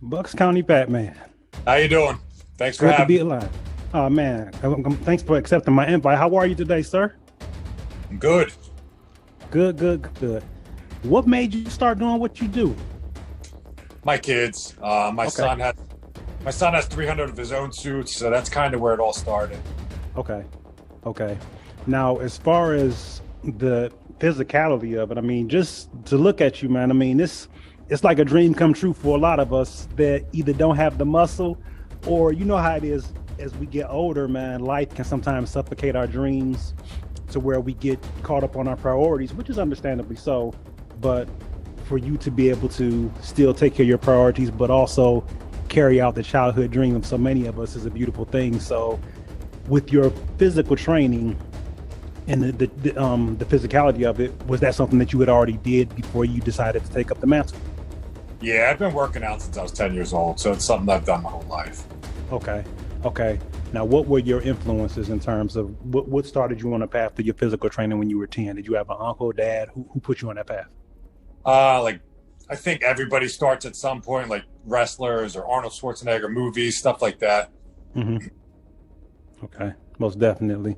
Buckscounty Batman. How you doing? Thanks for Good to be having me. alive. Oh man, thanks for accepting my invite. How are you today, sir? I'm good. Good, good, good. What made you start doing what you do? My kids. Okay, My son has 300 of his own suits, so that's kind of where it all started. okay, okay. Now, as far as the physicality of it, I mean, just to look at you, man. I mean, this it's like a dream come true for a lot of us that either don't have the muscle, or you know how it is as we get older, man. Life can sometimes suffocate our dreams to where we get caught up on our priorities, which is understandably so. But for you to be able to still take care of your priorities, but also carry out the childhood dream of so many of us is a beautiful thing. So, with your physical training and the physicality of it, was that something that you had already did before you decided to take up the mantle? Yeah, I've been working out since I was 10 years old, so it's something I've done my whole life. Okay, okay. Now, what were your influences in terms of what started you on a path to your physical training when you were 10? Did you have an uncle, dad? Who put you on that path? Like I think everybody starts at some point, like wrestlers or Arnold Schwarzenegger movies, stuff like that. Hmm. Okay, most definitely.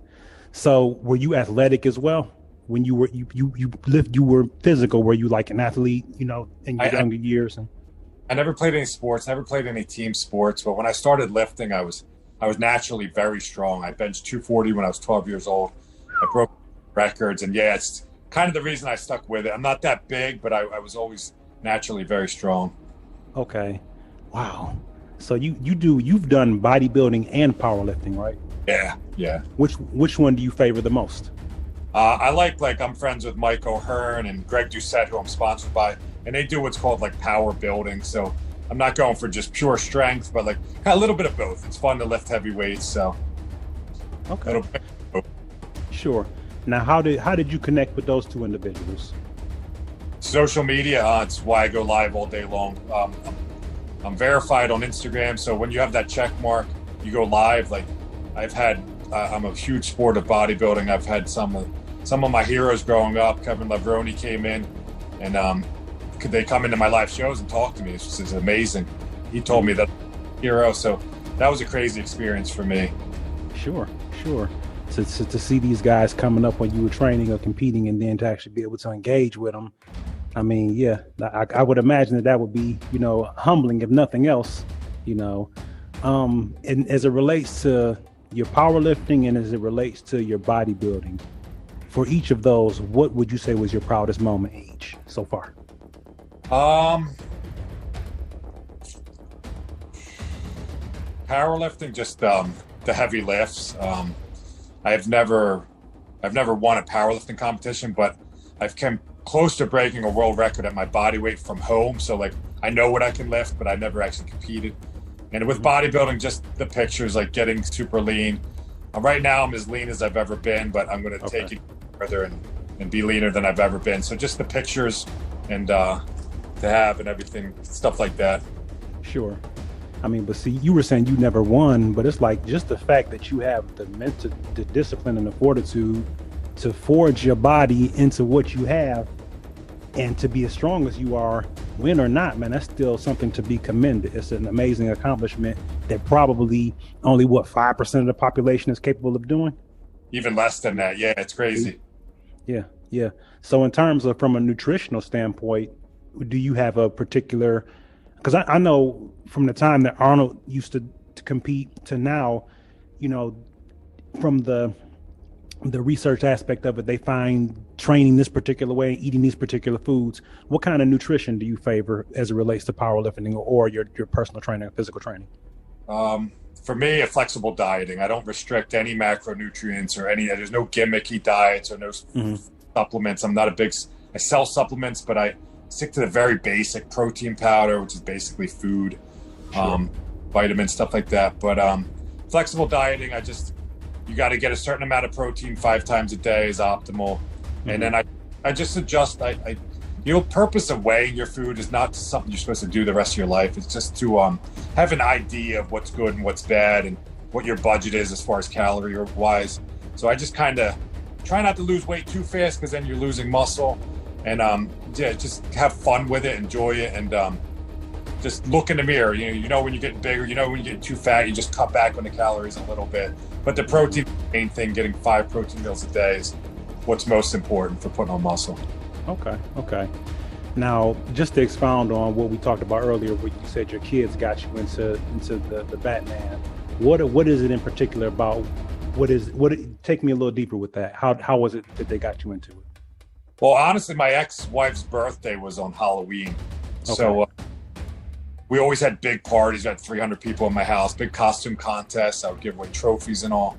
So, were you athletic as well? When you were physical, were you like an athlete, in I, your I younger years? And I never played any sports, never played any team sports, but when I started lifting, I was naturally very strong. I benched 240 when I was 12 years old. I broke records, and yeah, it's kind of the reason I stuck with it. I'm not that big, but I was always naturally very strong. okay, wow. So you've done bodybuilding and powerlifting, right? Yeah, yeah. Which one do you favor the most? I like I'm friends with Mike O'Hearn and Greg Doucette, who I'm sponsored by, and they do what's called like power building. So I'm not going for just pure strength, but like a little bit of both. It's fun to lift heavy weights, so Okay, it'll. sure. Now, how did you connect with those two individuals? Social media, it's why I go live all day long. I'm verified on Instagram, so when you have that check mark, you go live. Like I've had, I'm a huge sport of bodybuilding. I've had some of my heroes growing up. Kevin Levrone came in, and could they come into my live shows and talk to me? It's just amazing. He told me that hero, so that was a crazy experience for me. Sure, sure. To see these guys coming up when you were training or competing, and then to actually be able to engage with them. I mean, yeah, I would imagine that would be, humbling if nothing else, you know. And as it relates to your powerlifting and as it relates to your bodybuilding, for each of those, what would you say was your proudest moment each so far? Um, Powerlifting, just the heavy lifts. I've never won a powerlifting competition, but I've come close to breaking a world record at my body weight from home. So like I know what I can lift, but I never actually competed. And with bodybuilding, just the pictures, like getting super lean. Right now I'm as lean as I've ever been, but I'm going to Okay. take it further and be leaner than I've ever been. So just the pictures and to have and everything, stuff like that. Sure. I mean, but see, you were saying you never won, but it's like just the fact that you have the mental, the discipline and the fortitude to forge your body into what you have and to be as strong as you are, win or not, man, that's still something to be commended. It's an amazing accomplishment that probably only 5% of the population is capable of doing. Even less than that. Yeah, it's crazy. Yeah, yeah. So in terms of from a nutritional standpoint, do you have a particular, because I know from the time that Arnold used to compete to now, you know, from the research aspect of it, they find training this particular way, eating these particular foods. What kind of nutrition do you favor as it relates to powerlifting or your personal training, physical training? For me, a flexible dieting. I don't restrict any macronutrients or any. There's no gimmicky diets or no supplements. I'm not a big. I sell supplements, but I stick to the very basic protein powder, which is basically food, Sure. vitamins, stuff like that. But flexible dieting, you got to get a certain amount of protein 5 times a day is optimal, and then I just adjust. Purpose of weighing your food is not something you're supposed to do the rest of your life. It's just to have an idea of what's good and what's bad and what your budget is as far as calorie or wise. So I just kind of try not to lose weight too fast because then you're losing muscle. And just have fun with it, enjoy it, and just look in the mirror. You know when you're getting bigger, you know when you're getting too fat, you just cut back on the calories a little bit. But the protein, the main thing, getting 5 protein meals a day is what's most important for putting on muscle. Okay. Now, just to expound on what we talked about earlier, where you said your kids got you into the Batman. What is it in particular about? Take me a little deeper with that. How was it that they got you into it? Well, honestly, my ex-wife's birthday was on Halloween. Okay. So we always had big parties. We had 300 people in my house, big costume contests. I would give away trophies and all.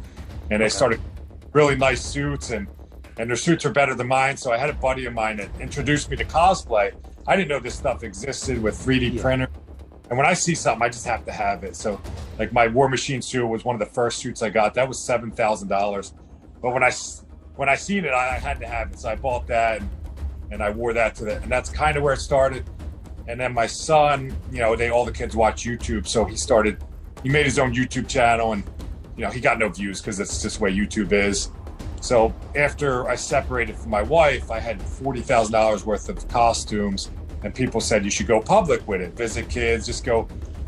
And they started really nice suits, and their suits are better than mine. So I had a buddy of mine that introduced me to cosplay. I didn't know this stuff existed with 3D printer. And when I see something, I just have to have it. So like my War Machine suit was one of the first suits I got. That was $7,000. But when I seen it, I had to have it. So I bought that and I wore that and that's kind of where it started. And then my son, all the kids watch YouTube. So he made his own YouTube channel, and, he got no views because that's just the way YouTube is. So after I separated from my wife, I had $40,000 worth of costumes, and people said, you should go public with it, visit kids, just go.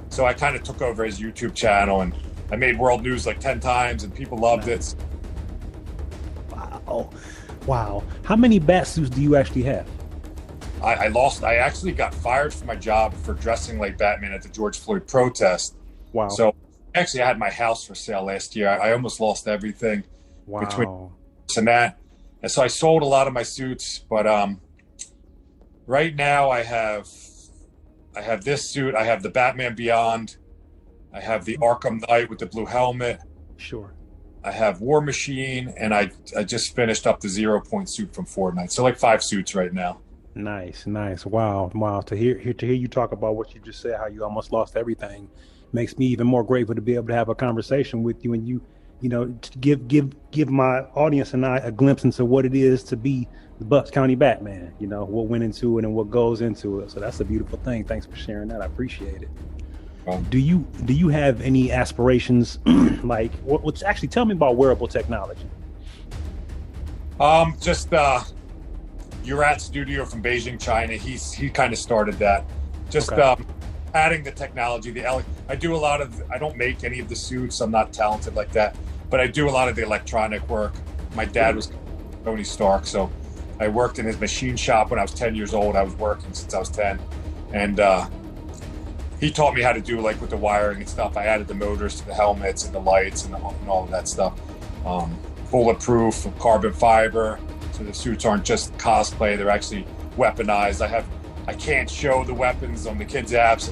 So I kind of took over his YouTube channel, and I made world news like 10 times, and people loved it. Wow. How many bat suits do you actually have? I actually got fired from my job for dressing like Batman at the George Floyd protest. Wow. So actually I had my house for sale last year. I almost lost everything between this and that. And so I sold a lot of my suits, but right now I have this suit. I have the Batman Beyond. I have the Arkham Knight with the blue helmet. Sure. I have War Machine, and I just finished up the 0 Point suit from Fortnite. So like 5 suits right now. Nice. Wow. To hear you talk about what you just said, how you almost lost everything, makes me even more grateful to be able to have a conversation with you, and to give my audience and I a glimpse into what it is to be the Buckscounty Batman. What went into it and what goes into it. So that's a beautiful thing. Thanks for sharing that. I appreciate it. Do you have any aspirations? Like, actually tell me about wearable technology. Urat Studio from Beijing, China. He kind of started that. Adding the technology. I do a lot of. I don't make any of the suits. I'm not talented like that, but I do a lot of the electronic work. My dad was Tony Stark, so I worked in his machine shop when I was 10 years old. I was working since I was 10, and he taught me how to do, like, with the wiring and stuff. I added the motors to the helmets and the lights and all of that stuff. Bulletproof, carbon fiber, so the suits aren't just cosplay, they're actually weaponized. I can't show the weapons on the kids' apps,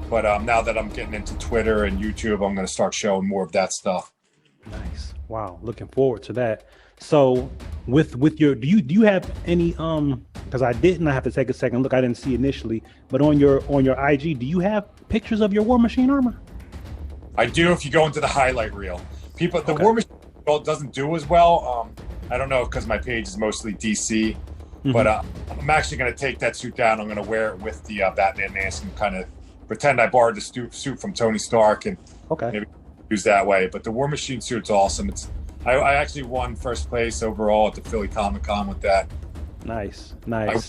but now that I'm getting into Twitter and YouTube, I'm going to start showing more of that stuff. Nice. Wow, looking forward to that. So with your, do you have any, because I have to take a second look, I didn't see initially, but on your IG, do you have pictures of your War Machine armor? I do. If you go into the highlight reel, the War Machine doesn't do as well. I don't know, because my page is mostly DC, but I'm actually going to take that suit down. I'm going to wear it with the Batman mask and kind of pretend I borrowed the suit from Tony Stark and maybe use that way. But the War Machine suit's awesome. I actually won first place overall at the Philly Comic-Con with that. Nice. I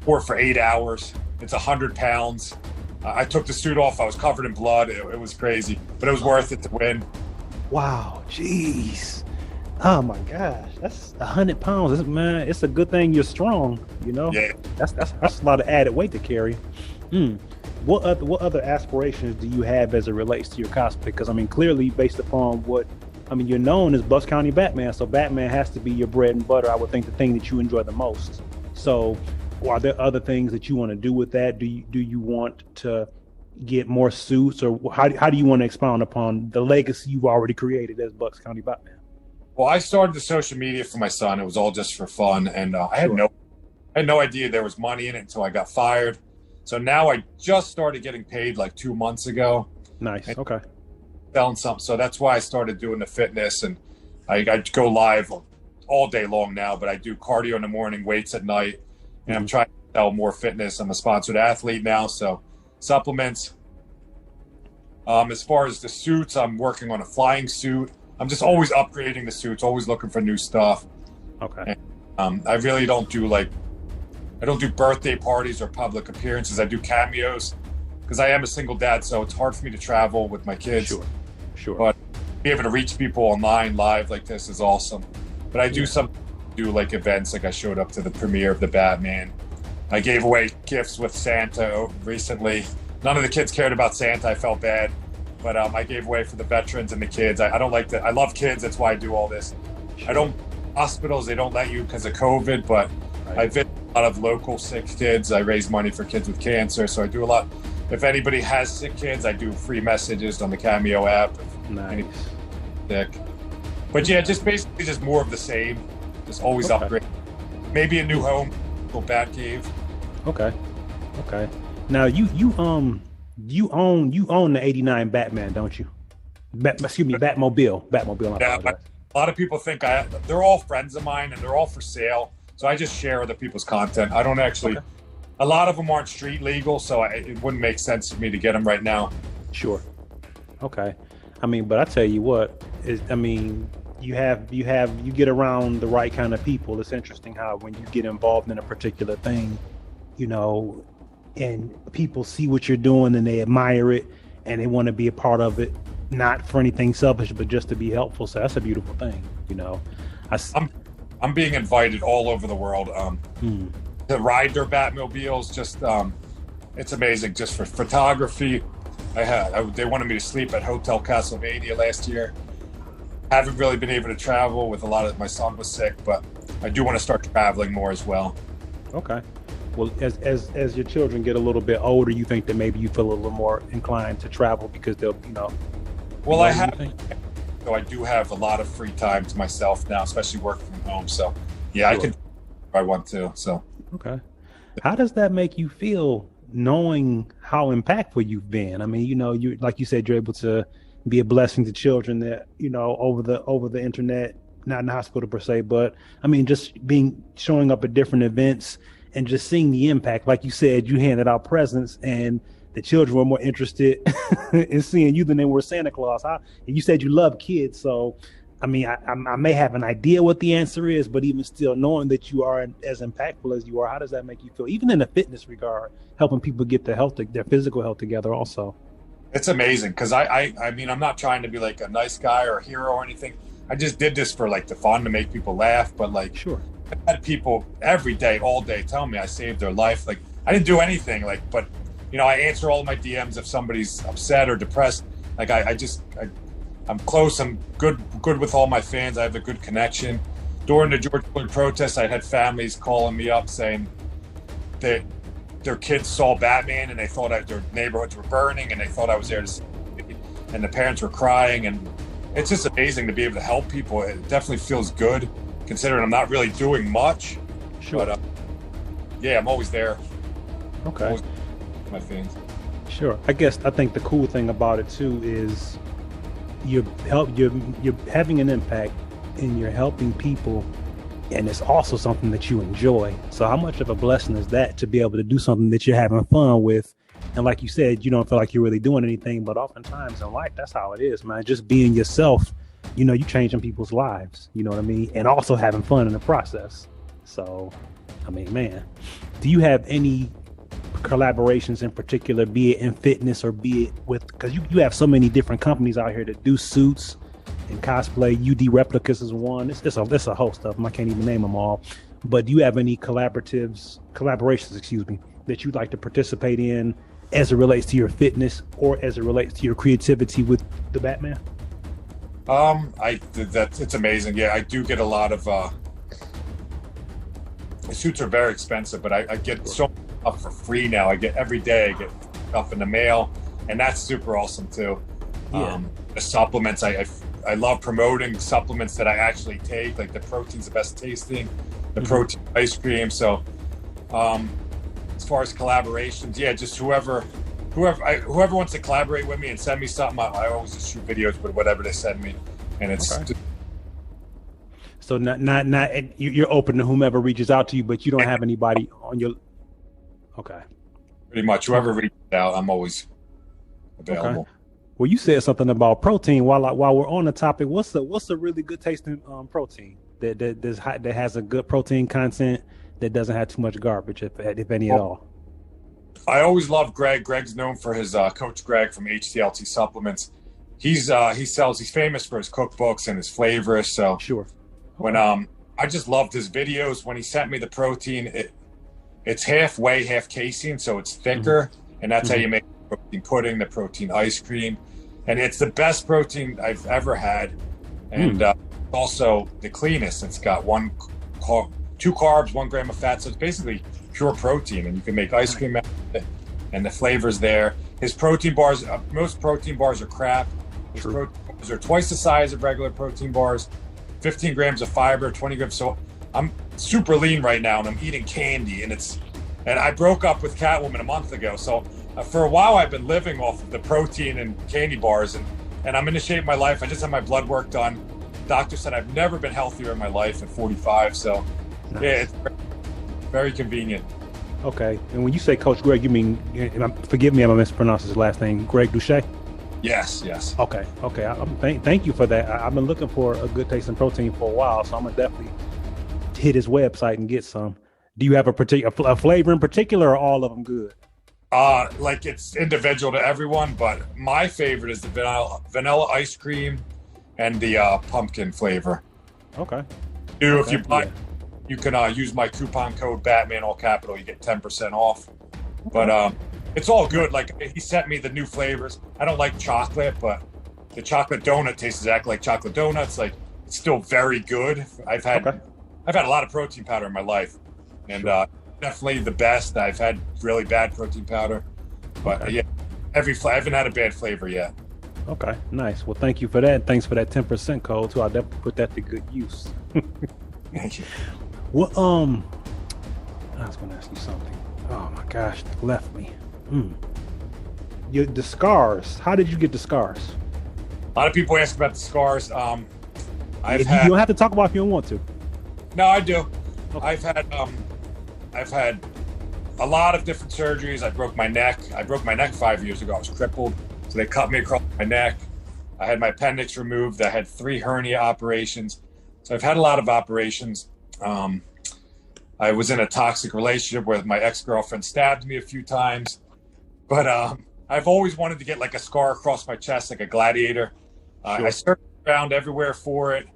wore it for 8 hours. It's 100 pounds. I took the suit off. I was covered in blood. It was crazy, but it was worth it to win. Wow. Jeez. Oh my gosh. That's 100 pounds. Man, it's a good thing you're strong, Yeah. That's a lot of added weight to carry. What other aspirations do you have as it relates to your cosplay? Because, clearly based upon you're known as Buckscounty Batman, so Batman has to be your bread and butter. I would think the thing that you enjoy the most. So are there other things that you want to do with that? Do you want to get more suits, or how do you want to expound upon the legacy you've already created as Buckscounty Batman? Well, I started the social media for my son. It was all just for fun, and I had no idea there was money in it until I got fired. So now I just started getting paid like 2 months ago. Nice. Okay. Selling something. So that's why I started doing the fitness, and I go live all day long now, but I do cardio in the morning, weights at night, and I'm trying to sell more fitness. I'm a sponsored athlete now, so supplements. As far as the suits, I'm working on a flying suit. I'm just always upgrading the suits, always looking for new stuff. Okay. And, I really don't do birthday parties or public appearances. I do cameos because I am a single dad, so it's hard for me to travel with my kids. Sure, sure. But be able to reach people online live like this is awesome. But I do like events, like I showed up to the premiere of the Batman. I gave away gifts with Santa recently. None of the kids cared about Santa. I felt bad, but I gave away for the veterans and the kids. I don't like that. I love kids. That's why I do all this. Sure. I don't hospitals. They don't let you because of COVID, but I visit a lot of local sick kids. I raise money for kids with cancer, so I do a lot. If anybody has sick kids, I do free messages on the Cameo app. Nice. Sick. But yeah, just basically just more of the same. Just always upgrade. Maybe a new home, little bat cave. Okay. Now you own the '89 Batman, don't you? Batmobile. Yeah, a lot of people think they're all friends of mine and they're all for sale. So I just share other people's content. I don't actually. Okay. A lot of them aren't street legal, so it wouldn't make sense for me to get them right now. Sure. Okay. I mean, but I tell you what, you get around the right kind of people. It's interesting how when you get involved in a particular thing, and people see what you're doing and they admire it and they want to be a part of it, not for anything selfish, but just to be helpful. So that's a beautiful thing, I'm being invited all over the world to ride their Batmobiles. Just it's amazing. Just for photography, they wanted me to sleep at Hotel Castlevania last year. Haven't really been able to travel with my son was sick, but I do want to start traveling more as well. Okay. Well, as your children get a little bit older, you think that maybe you feel a little more inclined to travel because they'll, Well, so I do have a lot of free time to myself now, especially working from home. So yeah, sure. I can if I want to. So okay. How does that make you feel knowing how impactful you've been? I mean, you like you said, you're able to be a blessing to children that, over the internet, not in the hospital per se, but I mean, just showing up at different events and just seeing the impact. Like you said, you handed out presents and the children were more interested in seeing you than they were Santa Claus. And you said you love kids. So, I mean, I may have an idea what the answer is, but even still knowing that you are as impactful as you are, how does that make you feel? Even in the fitness regard, helping people get their physical health together also. It's amazing because I mean, I'm not trying to be like a nice guy or a hero or anything. I just did this for like the fun to make people laugh. But like, sure, I had people every day, all day, tell me I saved their life. Like I didn't do anything. Like, but I answer all of my DMs if somebody's upset or depressed. Like I'm close. I'm good with all my fans. I have a good connection. During the George Floyd protests, I had families calling me up saying that their kids saw Batman and they thought their neighborhoods were burning and they thought I was there to see it. And the parents were crying. And it's just amazing to be able to help people. It definitely feels good considering I'm not really doing much. Sure. But yeah, I'm always there. Okay. Always my fans. Sure. I think the cool thing about it too is you're having an impact and you're helping people, and it's also something that you enjoy. So how much of a blessing is that to be able to do something that you're having fun with? And like you said, you don't feel like you're really doing anything, but oftentimes in life, that's how it is, man. Just being yourself, you changing people's lives, you know what I mean? And also having fun in the process. So, I mean, man, do you have any collaborations in particular, be it in fitness or be it with, because you have so many different companies out here that do suits and cosplay. UD Replicas is one. It's a host of them. I can't even name them all. But do you have any collaborations, that you'd like to participate in as it relates to your fitness or as it relates to your creativity with the Batman? It's amazing. Yeah, I do get a lot of the suits are very expensive, but I get so much stuff for free now. I get every day, I get stuff in the mail, and that's super awesome too. Yeah. The supplements, I love promoting supplements that I actually take, like the protein's the best tasting, the protein ice cream. So as far as collaborations, yeah, just whoever wants to collaborate with me and send me something, I always just shoot videos with whatever they send me, and it's okay. So not you're open to whomever reaches out to you, but you don't have anybody on your. Okay. Pretty much whoever reaches out, I'm always available. Okay. Well, you said something about protein. While we're on the topic, what's a really good tasting protein that has a good protein content that doesn't have too much garbage, if any at all? I always love Greg. Greg's known for his Coach Greg from HTLT Supplements. He's famous for his cookbooks and his flavors. So Sure. when I just loved his videos. When he sent me the protein, it's half whey, half casein, so it's thicker, and that's how you make the protein pudding, the protein ice cream, and it's the best protein I've ever had, and also the cleanest. It's got 2 carbs, 1 gram of fat, so it's basically pure protein, and you can make ice cream out of it, and the flavor's there. His protein bars, most protein bars are crap. His protein bars are twice the size of regular protein bars, 15 grams of fiber, 20 grams. So I'm super lean right now, and I'm eating candy, and I broke up with Catwoman a month ago. So for a while, I've been living off of the protein and candy bars, and I'm in the shape of my life. I just had my blood work done. Doctor said I've never been healthier in my life at 45. So nice. Yeah, it's very convenient. Okay. And when you say Coach Greg, you mean, forgive me if I mispronounce his last name, Greg Duche? Yes. Okay. Thank you for that. I've been looking for a good tasting protein for a while, so I'm gonna definitely hit his website and get some. Do you have a flavor in particular, or all of them good? Like it's individual to everyone, but my favorite is the vanilla ice cream and the pumpkin flavor. Okay. If you buy, you can use my coupon code Batman, all capital. You get 10% off. Okay. But it's all good. Like he sent me the new flavors. I don't like chocolate, but the chocolate donut tastes exactly like chocolate donuts. Like it's still very good. I've had a lot of protein powder in my life, and definitely the best. I've had really bad protein powder, but yeah, I haven't had a bad flavor yet. Okay, nice. Well, thank you for that. Thanks for that 10% code too. I'll definitely put that to good use. Thank you. Well, I was going to ask you something. Oh my gosh, it left me. The scars. How did you get the scars? A lot of people ask about the scars. You don't have to talk about it if you don't want to. No, I do. Okay. I've had a lot of different surgeries. I broke my neck. I broke my neck 5 years ago. I was crippled, so they cut me across my neck. I had my appendix removed. I had 3 hernia operations. So I've had a lot of operations. I was in a toxic relationship where my ex-girlfriend stabbed me a few times, but I've always wanted to get like a scar across my chest, like a gladiator. Sure. I searched around everywhere for it.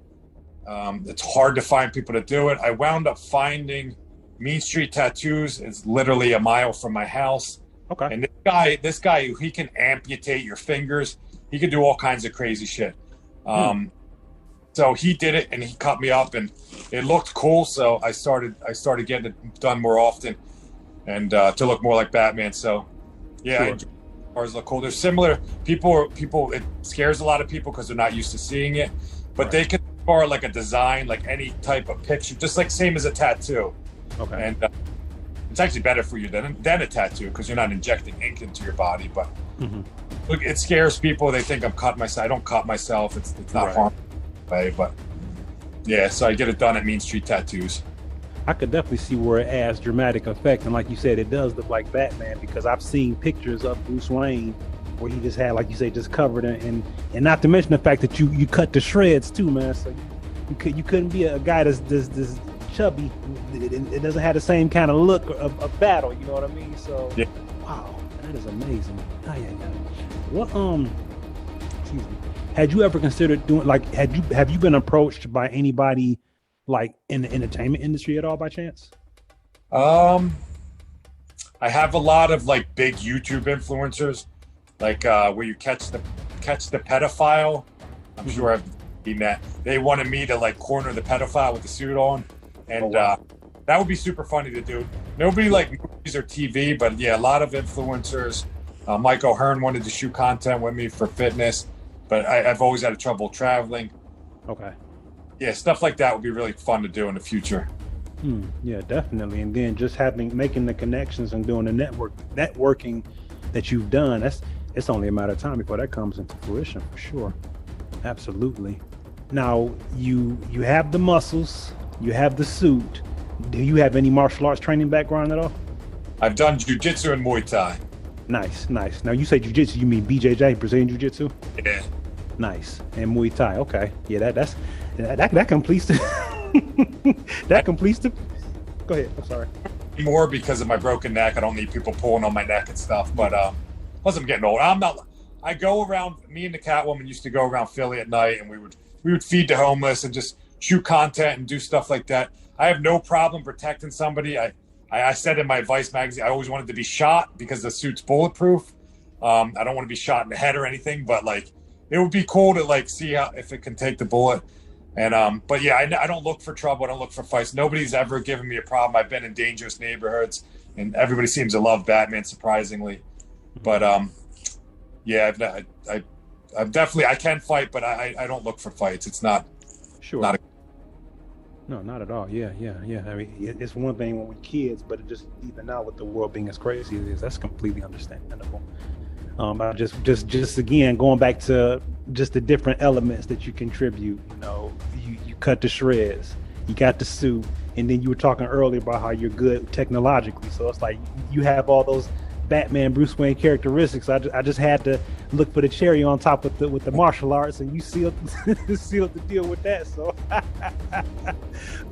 It's hard to find people to do it. I wound up finding Mean Street Tattoos. It's literally a mile from my house. Okay. And this guy, he can amputate your fingers. He can do all kinds of crazy shit. So he did it, and he cut me up, and it looked cool. So I started getting it done more often, and to look more like Batman. So yeah, Sure. Scars look cool. They're similar. People. It scares a lot of people because they're not used to seeing it, but they can scar like a design, like any type of picture, just like same as a tattoo. Okay. And it's actually better for you than a tattoo because you're not injecting ink into your body. But look, it scares people. They think I'm cutting myself. I don't cut myself. It's not harmful. But yeah, so I get it done at Mean Street Tattoos. I could definitely see where it adds dramatic effect, and like you said, it does look like Batman because I've seen pictures of Bruce Wayne where he just had, like you say, just covered and not to mention the fact that you cut to shreds too, man. So you couldn't be a guy that's this chubby. It doesn't have the same kind of look of battle. You know what I mean? So yeah. Wow, that is amazing. What excuse me. Had you ever considered doing have you been approached by anybody like in the entertainment industry at all by chance? I have a lot of like big YouTube influencers, like where you catch the pedophile. I'm sure I've seen that. They wanted me to like corner the pedophile with the suit on, and that would be super funny to do. Nobody like movies or TV, but yeah, a lot of influencers. Mike O'Hearn wanted to shoot content with me for fitness. But I've always had trouble traveling. Okay. Yeah, stuff like that would be really fun to do in the future. Yeah, definitely. And then just making the connections and doing the networking that you've done, it's only a matter of time before that comes into fruition for sure. Absolutely. Now you have the muscles, you have the suit. Do you have any martial arts training background at all? I've done jiu-jitsu and Muay Thai. Nice. Now you say jiu-jitsu, you mean BJJ, Brazilian Jiu-Jitsu? Yeah. Nice. And Muay Thai. Okay. Yeah, that completes the that completes the. Go ahead. I'm sorry. more because of my broken neck. I don't need people pulling on my neck and stuff. But plus, I'm getting old. I'm not. I go around. Me and the Catwoman used to go around Philly at night, and we would feed the homeless and just shoot content and do stuff like that. I have no problem protecting somebody. I said in my Vice magazine, I always wanted to be shot because the suit's bulletproof. I don't want to be shot in the head or anything, but like it would be cool to like see how if it can take the bullet. And but yeah, I don't look for trouble. I don't look for fights. Nobody's ever given me a problem. I've been in dangerous neighborhoods, and everybody seems to love Batman, surprisingly. But yeah, I've definitely I can fight, but I don't look for fights. It's not sure. No, not at all. Yeah. I mean, it's one thing when we're kids, but it just even now with the world being as crazy as it is, that's completely understandable. I just again going back to just the different elements that you contribute. You know, you cut to shreds, you got the suit, and then you were talking earlier about how you're good technologically. So it's like you have all those Batman, Bruce Wayne characteristics. I just had to look for the cherry on top with the martial arts, and you sealed the deal with that. So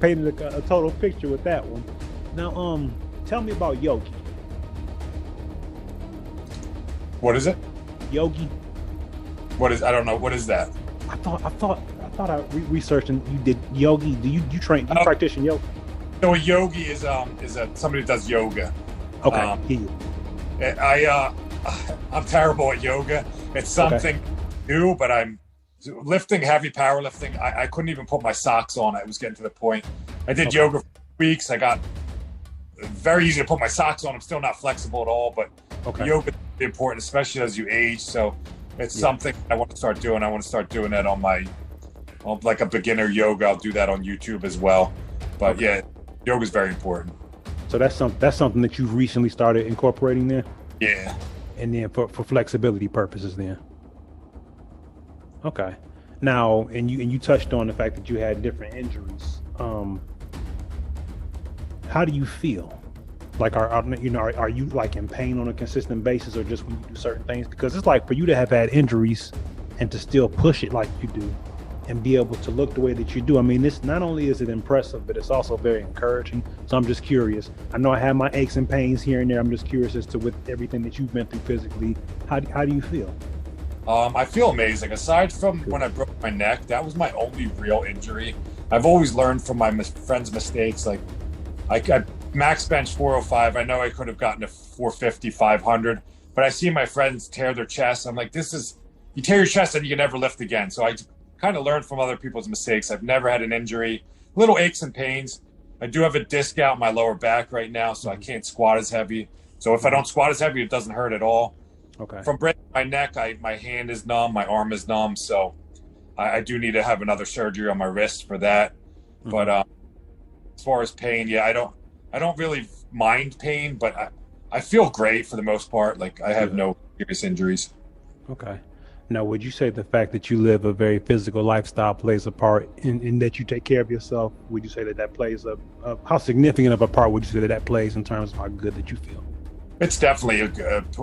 painted a total picture with that one. Now, tell me about Yogi. What is it? Yogi. What is? I don't know. What is that? I thought I researched and you did Yogi. Do you train? Do you practice yoga? No, a yogi is somebody that does yoga. Okay. I'm terrible at yoga. It's something new, but I'm lifting heavy powerlifting. I couldn't even put my socks on. I was getting to the point. I did yoga for weeks. I got very easy to put my socks on. I'm still not flexible at all, but yoga is important, especially as you age. So it's something I want to start doing. I want to start doing that on like a beginner yoga. I'll do that on YouTube as well. But yeah, yoga is very important. So that's something that you've recently started incorporating there? Yeah. And then for flexibility purposes then. Okay. Now, and you touched on the fact that you had different injuries. How do you feel? Like, are you like in pain on a consistent basis, or just when you do certain things? Because it's like for you to have had injuries and to still push it like you do and be able to look the way that you do. I mean, this not only is it impressive, but it's also very encouraging. So I'm just curious. I know I have my aches and pains here and there. I'm just curious as to with everything that you've been through physically, how do you feel? I feel amazing. Aside from when I broke my neck, that was my only real injury. I've always learned from my friends' mistakes. Like I max bench 405. I know I could have gotten to 450, 500, but I see my friends tear their chest. I'm like, you tear your chest and you can never lift again. So I kind of learned from other people's mistakes. I've never had an injury, little aches and pains. I do have a disc out in my lower back right now, so I can't squat as heavy. So if I don't squat as heavy, it doesn't hurt at all. Okay. From breaking my neck, my hand is numb, my arm is numb, so I do need to have another surgery on my wrist for that. Mm-hmm. But as far as pain, yeah, I don't really mind pain, but I feel great for the most part. Like I have no serious injuries. Okay. Now, would you say the fact that you live a very physical lifestyle plays a part in that you take care of yourself? Would you say that plays how significant of a part would you say that plays in terms of how good that you feel? It's definitely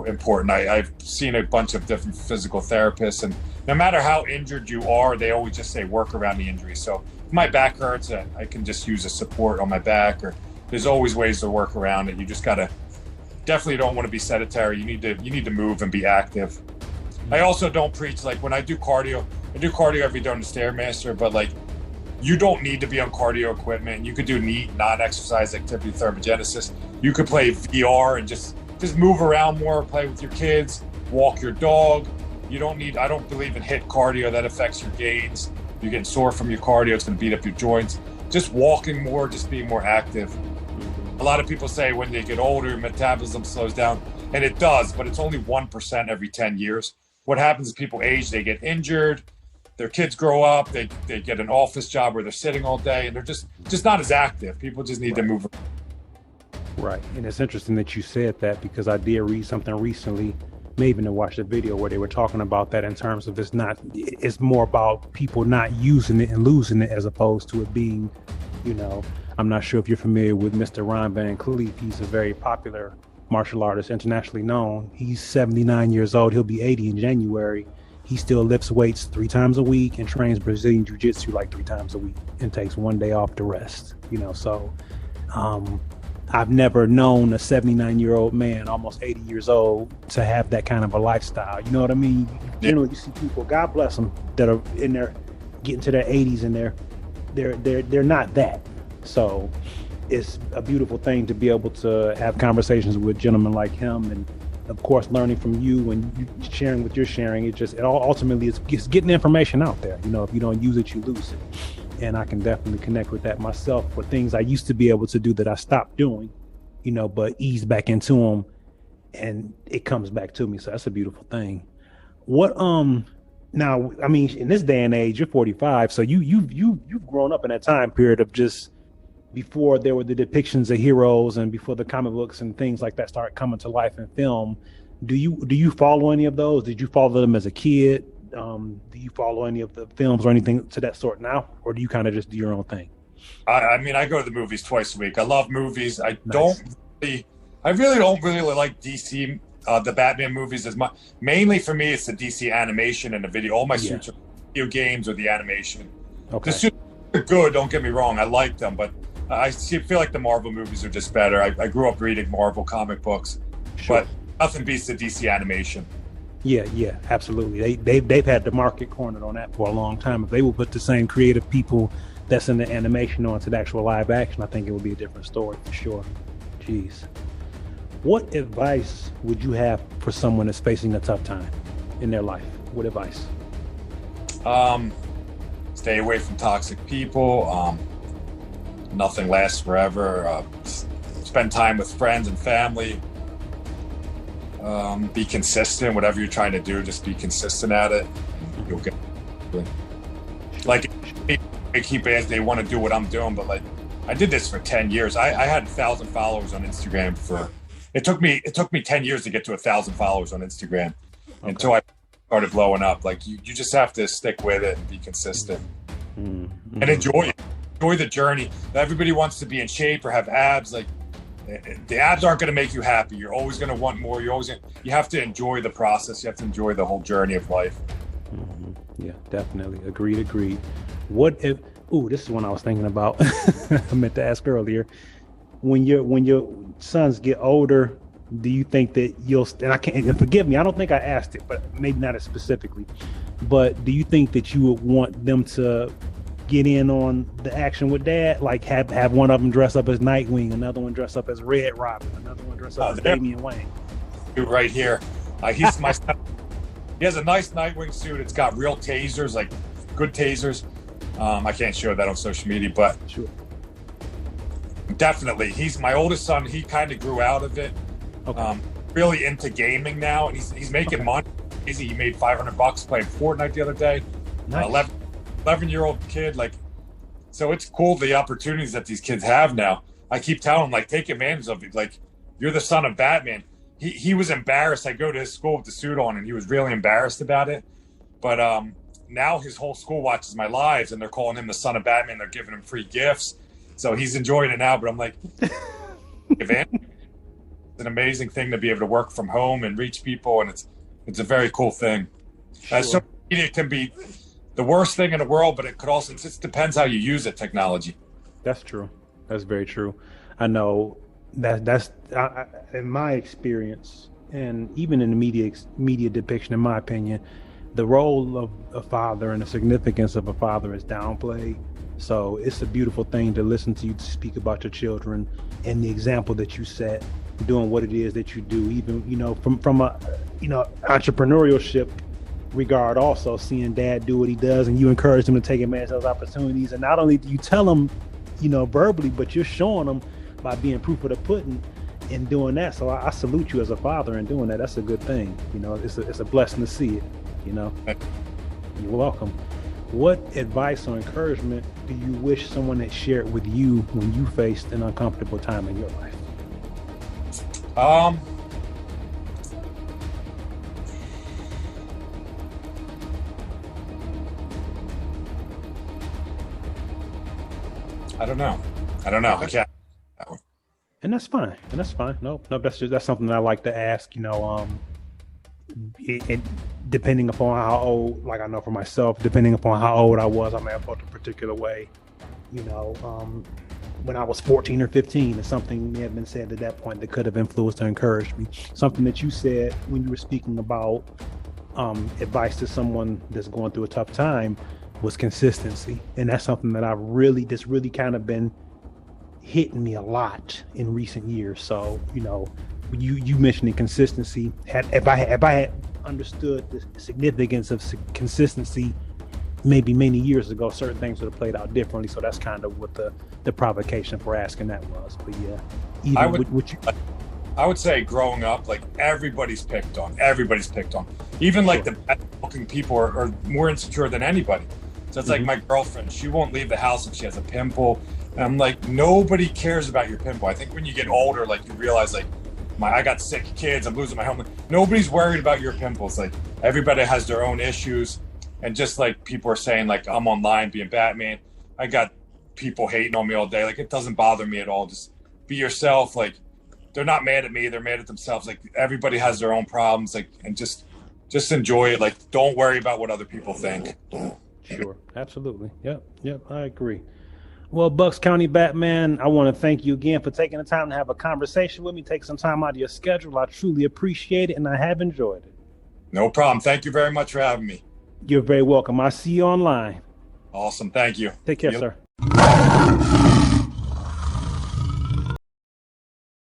important. I've seen a bunch of different physical therapists, and no matter how injured you are, they always just say work around the injury. So if my back hurts, I can just use a support on my back, or there's always ways to work around it. You just definitely don't want to be sedentary. You need to move and be active. I also don't preach, like when I do cardio every day on the Stairmaster, but like you don't need to be on cardio equipment. You could do neat non-exercise activity thermogenesis. You could play VR and just move around more, play with your kids, walk your dog. I don't believe in HIIT cardio. That affects your gains. You're getting sore from your cardio. It's going to beat up your joints. Just walking more, just being more active. A lot of people say when they get older, metabolism slows down, and it does, but it's only 1% every 10 years. What happens is people age, they get injured, their kids grow up, they get an office job where they're sitting all day, and they're just not as active. People just need to move. Right. And it's interesting that you said that, because I did read something recently, maybe even to watch a video where they were talking about that in terms of it's more about people not using it and losing it as opposed to it being, I'm not sure if you're familiar with Mr. Ron Van Cleef. He's a very popular martial artist, internationally known. He's 79 years old. He'll be 80 in January. He still lifts weights 3 times a week and trains Brazilian jiu-jitsu like 3 times a week and takes one day off to rest. So I've never known a 79-year-old man, almost 80 years old, to have that kind of a lifestyle. You know what I mean? Generally, you see people, God bless them, that are in their getting to their 80s and they're not that. So it's a beautiful thing to be able to have conversations with gentlemen like him, and of course learning from you and you sharing what you're sharing. It all ultimately is getting the information out there. You know, if you don't use it, you lose it. And I can definitely connect with that myself for things I used to be able to do that I stopped doing, you know, but ease back into them and it comes back to me. So that's a beautiful thing. What, now, I mean, in this day and age, you're 45. So you've grown up in that time period of just before there were the depictions of heroes and before the comic books and things like that started coming to life in film. Do you follow any of those? Did you follow them as a kid? Do you follow any of the films or anything to that sort now, or do you kind of just do your own thing? I mean, I go to the movies twice a week. I love movies. I really don't really like DC, the Batman movies as much. Mainly for me, it's the DC animation and the video. All my suits are video games or the animation. Okay. The suits are good. Don't get me wrong. I like them, but I feel like the Marvel movies are just better. I grew up reading Marvel comic books, but nothing beats the DC animation. Yeah, absolutely. They've had the market cornered on that for a long time. If they will put the same creative people that's in the animation onto the actual live action, I think it would be a different story for sure. Jeez. What advice would you have for someone that's facing a tough time in their life? What advice? Stay away from toxic people. Nothing lasts forever. Spend time with friends and family. Be consistent. Whatever you're trying to do, just be consistent at it. You'll get it. Like, they keep asking, they want to do what I'm doing, but like, I did this for 10 years. I had 1,000 followers on Instagram it took me 10 years to get to 1,000 followers on Instagram until I started blowing up. Like, you just have to stick with it and be consistent and enjoy it. Enjoy the journey. Everybody wants to be in shape or have abs. Like, the abs aren't going to make you happy. You're always going to want more. You have to enjoy the process. You have to enjoy the whole journey of life. Yeah, definitely. Agreed. What if, this is one I was thinking about. I meant to ask earlier. When your sons get older, do you think that and forgive me, I don't think I asked it, but maybe not as specifically, but do you think that you would want them to get in on the action with dad, like have one of them dress up as Nightwing, another one dress up as Red Robin, another one dress up as Damian Wayne? Right here, he's my son. He has a nice Nightwing suit. It's got real tasers, like good tasers. I can't show that on social media, but sure, definitely, he's my oldest son. He kind of grew out of it. Okay. Really into gaming now, and he's making money. He made $500 playing Fortnite the other day. Nice. 11-year-old kid, like, so it's cool the opportunities that these kids have now. I keep telling them, like, take advantage of it. Like, you're the son of Batman. He was embarrassed. I go to his school with the suit on, and he was really embarrassed about it. But now his whole school watches my lives, and they're calling him the son of Batman. They're giving him free gifts, so he's enjoying it now. But I'm like, it's an amazing thing to be able to work from home and reach people, and it's a very cool thing. Sure. Social media can be the worst thing in the world, but it could also, it just depends how you use it, technology. That's true. That's very true. I know that's in my experience, and even in the media depiction, in my opinion, the role of a father and the significance of a father is downplayed. So it's a beautiful thing to listen to you speak about your children and the example that you set, doing what it is that you do, even, you know, from a, you know, entrepreneurship regard, also seeing dad do what he does, and you encourage him to take advantage of those opportunities. And not only do you tell him, you know, verbally, but you're showing them by being proof of the pudding in doing that. So I salute you as a father in doing that. That's a good thing. You know, it's a blessing to see it, you know. You're welcome. What advice or encouragement do you wish someone had shared with you when you faced an uncomfortable time in your life? I don't know. I can't. And that's fine. No, that's something that I like to ask. You know, it depending upon how old, like I know for myself, depending upon how old I was, I may have felt a particular way. You know, when I was 14 or 15, or something may have been said at that point that could have influenced or encouraged me. Something that you said when you were speaking about advice to someone that's going through a tough time was consistency. And that's something that that's really kind of been hitting me a lot in recent years. So, you mentioning consistency, if I had understood the significance of consistency maybe many years ago, certain things would have played out differently. So that's kind of what the provocation for asking that was. But yeah, I would say growing up, like everybody's picked on. Even like the best looking people are more insecure than anybody. So it's like my girlfriend, she won't leave the house if she has a pimple. And I'm like, nobody cares about your pimple. I think when you get older, like you realize like, I got sick kids, I'm losing my home. Nobody's worried about your pimples. Like everybody has their own issues. And just like people are saying, like I'm online being Batman, I got people hating on me all day. Like it doesn't bother me at all. Just be yourself. Like they're not mad at me, they're mad at themselves. Like everybody has their own problems. Like, and just enjoy it. Like don't worry about what other people think. Sure, absolutely. Yep, I agree. Well, Buckscounty Batman, I want to thank you again for taking the time to have a conversation with me, take some time out of your schedule. I truly appreciate it, and I have enjoyed it. No problem. Thank you very much for having me. You're very welcome. I'll see you online. Awesome. Thank you. Take care, sir.